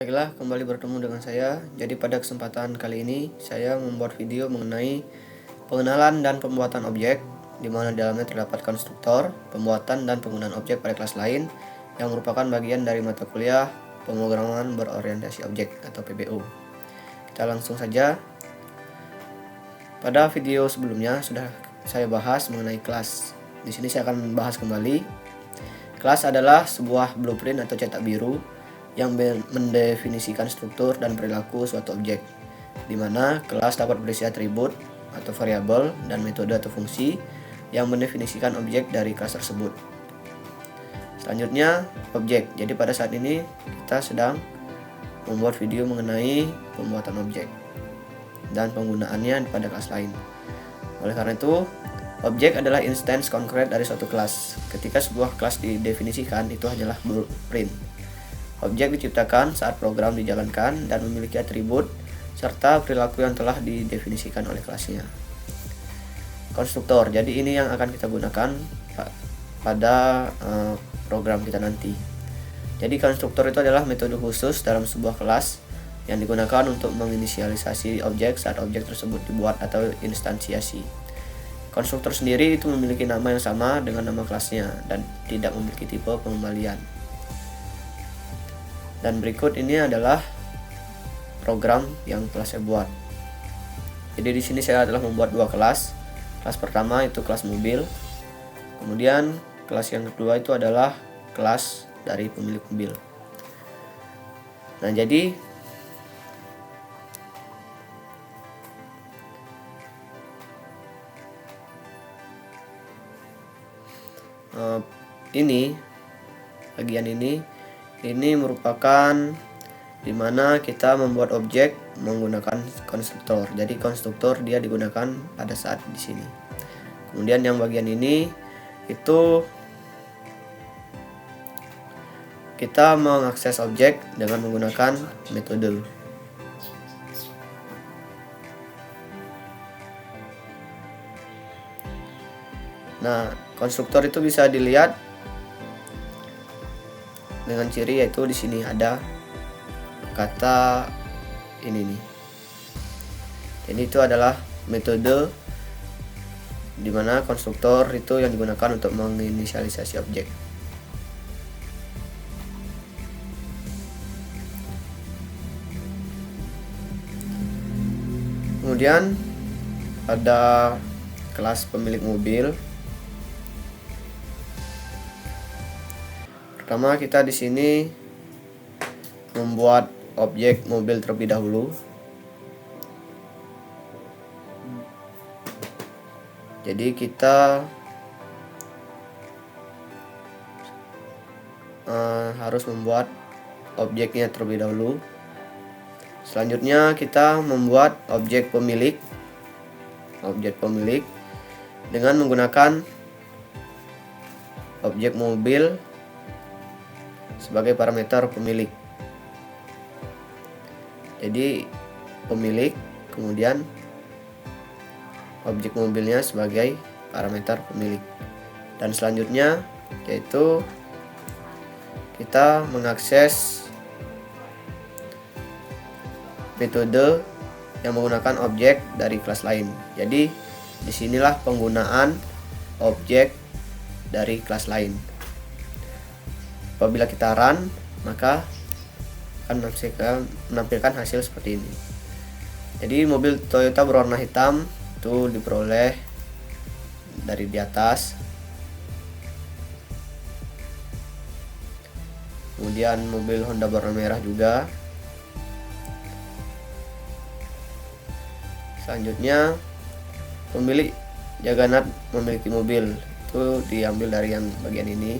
Baiklah, kembali bertemu dengan saya. Jadi pada kesempatan kali ini saya membuat video mengenai pengenalan dan pembuatan objek, di mana dalamnya terdapat konstruktor, pembuatan dan penggunaan objek pada kelas lain yang merupakan bagian dari mata kuliah pemrograman berorientasi objek atau PBO. Kita langsung saja. Pada video sebelumnya sudah saya bahas mengenai kelas. Di sini saya akan membahas kembali. Kelas adalah sebuah blueprint atau cetak biru yang mendefinisikan struktur dan perilaku suatu objek, di mana kelas dapat berisi atribut atau variabel dan metode atau fungsi yang mendefinisikan objek dari kelas tersebut. Selanjutnya, objek. Jadi pada saat ini kita sedang membuat video mengenai pembuatan objek dan penggunaannya pada kelas lain. Oleh karena itu, objek adalah instance konkret dari suatu kelas. Ketika sebuah kelas didefinisikan, itu hanyalah blueprint. Objek diciptakan saat program dijalankan dan memiliki atribut serta perilaku yang telah didefinisikan oleh kelasnya. Konstruktor, jadi ini yang akan kita gunakan pada program kita nanti. Jadi konstruktor itu adalah metode khusus dalam sebuah kelas yang digunakan untuk menginisialisasi objek saat objek tersebut dibuat atau instansiasi. Konstruktor sendiri itu memiliki nama yang sama dengan nama kelasnya dan tidak memiliki tipe pengembalian. Dan berikut ini adalah program yang telah saya buat. Jadi di sini saya telah membuat dua kelas. Kelas pertama itu kelas mobil. Kemudian kelas yang kedua itu adalah kelas dari pemilik mobil. Nah, jadi ini bagian ini merupakan dimana kita membuat objek menggunakan konstruktor. Jadi konstruktor dia digunakan pada saat di sini. Kemudian yang bagian ini itu kita mengakses objek dengan menggunakan metode. Nah, konstruktor itu bisa dilihat dengan ciri yaitu di sini ada kata ini nih. Jadi itu adalah metode di mana konstruktor itu yang digunakan untuk menginisialisasi objek. Kemudian pada kelas pemilik mobil, pertama kita di sini membuat objek mobil terlebih dahulu. Jadi kita harus membuat objeknya terlebih dahulu. Selanjutnya kita membuat objek pemilik dengan menggunakan objek mobil sebagai parameter pemilik. Jadi pemilik, kemudian objek mobilnya sebagai parameter pemilik. Dan selanjutnya yaitu kita mengakses metode yang menggunakan objek dari kelas lain. Jadi disinilah penggunaan objek dari kelas lain. Apabila kita run, maka akan menampilkan hasil seperti ini. Jadi mobil Toyota berwarna hitam itu diperoleh dari di atas. Kemudian mobil Honda berwarna merah juga. Selanjutnya pemilik Jaganat memiliki mobil itu diambil dari yang bagian ini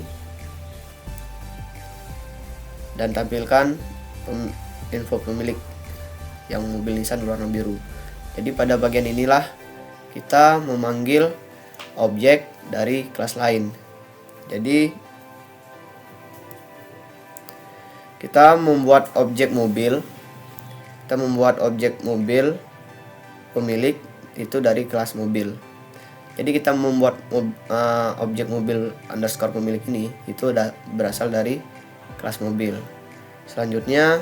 dan tampilkan info pemilik yang mobil Nissan berwarna biru. Jadi pada bagian inilah kita memanggil objek dari kelas lain. Jadi kita membuat objek mobil pemilik itu dari kelas mobil. Jadi kita membuat objek mobil underscore pemilik ini itu berasal dari kelas mobil. Selanjutnya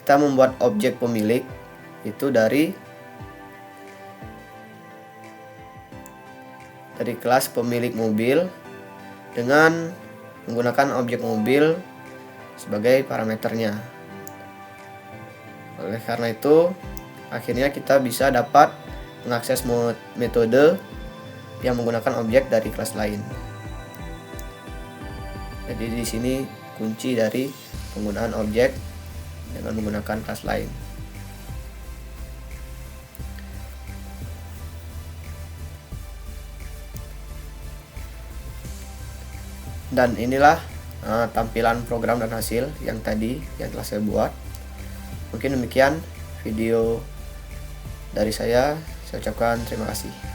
kita membuat objek pemilik itu dari kelas pemilik mobil dengan menggunakan objek mobil sebagai parameternya. Oleh karena itu, akhirnya kita bisa dapat mengakses metode yang menggunakan objek dari kelas lain. Jadi di sini kunci dari penggunaan objek dengan menggunakan kelas lain. Dan inilah tampilan program dan hasil yang telah saya buat. Mungkin demikian video dari saya ucapkan terima kasih.